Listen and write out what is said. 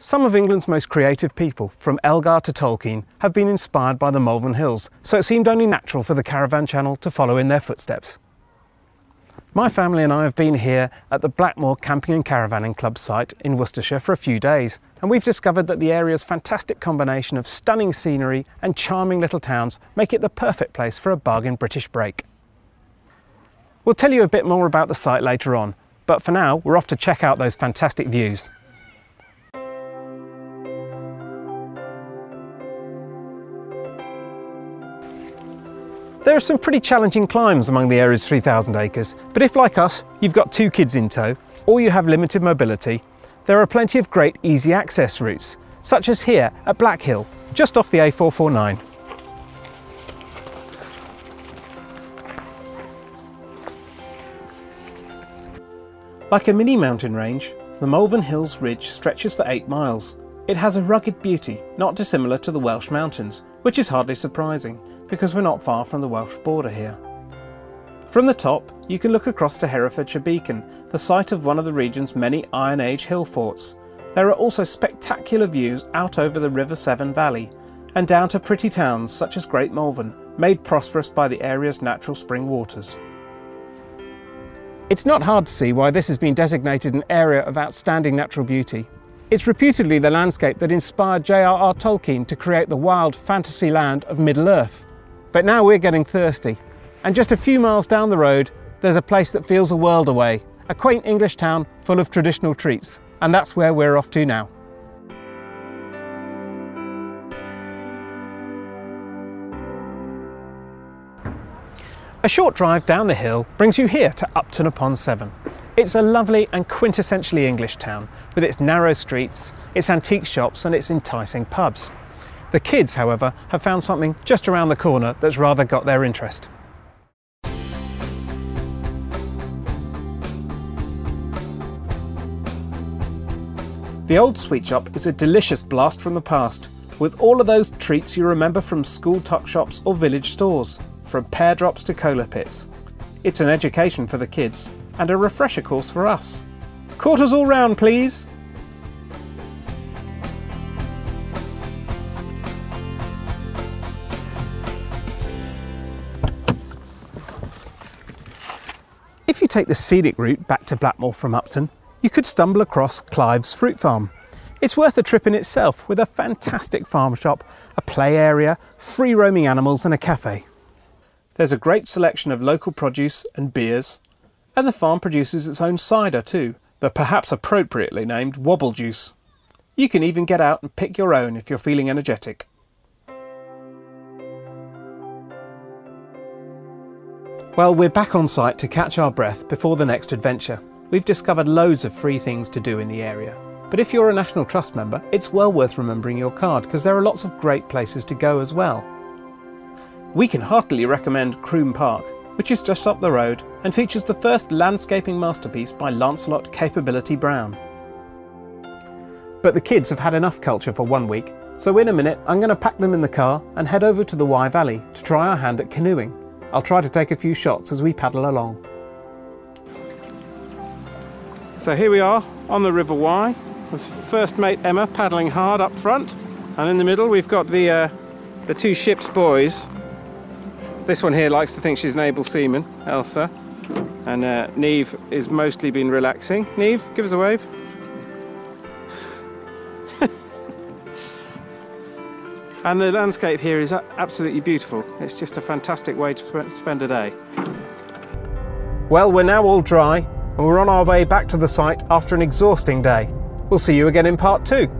Some of England's most creative people, from Elgar to Tolkien, have been inspired by the Malvern Hills, so it seemed only natural for the Caravan channel to follow in their footsteps. My family and I have been here at the Blackmoor Camping and Caravanning Club site in Worcestershire for a few days, and we've discovered that the area's fantastic combination of stunning scenery and charming little towns make it the perfect place for a bargain British break. We'll tell you a bit more about the site later on, but for now we're off to check out those fantastic views. There are some pretty challenging climbs among the area's 3,000 acres, but if, like us, you've got 2 kids in tow, or you have limited mobility, there are plenty of great easy access routes, such as here at Black Hill, just off the A449. Like a mini mountain range, the Malvern Hills ridge stretches for 8 miles. It has a rugged beauty, not dissimilar to the Welsh mountains, which is hardly surprising, because we're not far from the Welsh border here. From the top, you can look across to Herefordshire Beacon, the site of one of the region's many Iron Age hill forts. There are also spectacular views out over the River Severn Valley, and down to pretty towns such as Great Malvern, made prosperous by the area's natural spring waters. It's not hard to see why this has been designated an area of outstanding natural beauty. It's reputedly the landscape that inspired J.R.R. Tolkien to create the wild fantasy land of Middle-earth. But now we're getting thirsty, and just a few miles down the road there's a place that feels a world away, a quaint English town full of traditional treats, and that's where we're off to now. A short drive down the hill brings you here to Upton upon Severn. It's a lovely and quintessentially English town, with its narrow streets, its antique shops and its enticing pubs. The kids, however, have found something just around the corner that's rather got their interest. The old sweet shop is a delicious blast from the past, with all of those treats you remember from school tuck shops or village stores, from pear drops to cola pits. It's an education for the kids, and a refresher course for us. Quarters all round, please! If you take the scenic route back to Blackmoor from Upton, you could stumble across Clive's Fruit Farm. It's worth a trip in itself, with a fantastic farm shop, a play area, free roaming animals and a cafe. There's a great selection of local produce and beers, and the farm produces its own cider too, the perhaps appropriately named Wobble Juice. You can even get out and pick your own if you're feeling energetic. Well, we're back on site to catch our breath before the next adventure. We've discovered loads of free things to do in the area, but if you're a National Trust member, it's well worth remembering your card, because there are lots of great places to go as well. We can heartily recommend Croom Park, which is just up the road and features the first landscaping masterpiece by Lancelot Capability Brown. But the kids have had enough culture for 1 week, so in a minute I'm going to pack them in the car and head over to the Wye Valley to try our hand at canoeing. I'll try to take a few shots as we paddle along. So here we are on the River Wye. There's first mate Emma paddling hard up front, and in the middle we've got the 2 ship's boys. This one here likes to think she's an able seaman, Elsa, and Neve is mostly been relaxing. Neve, give us a wave. And the landscape here is absolutely beautiful. It's just a fantastic way to spend a day. Well, we're now all dry, and we're on our way back to the site after an exhausting day. We'll see you again in part 2.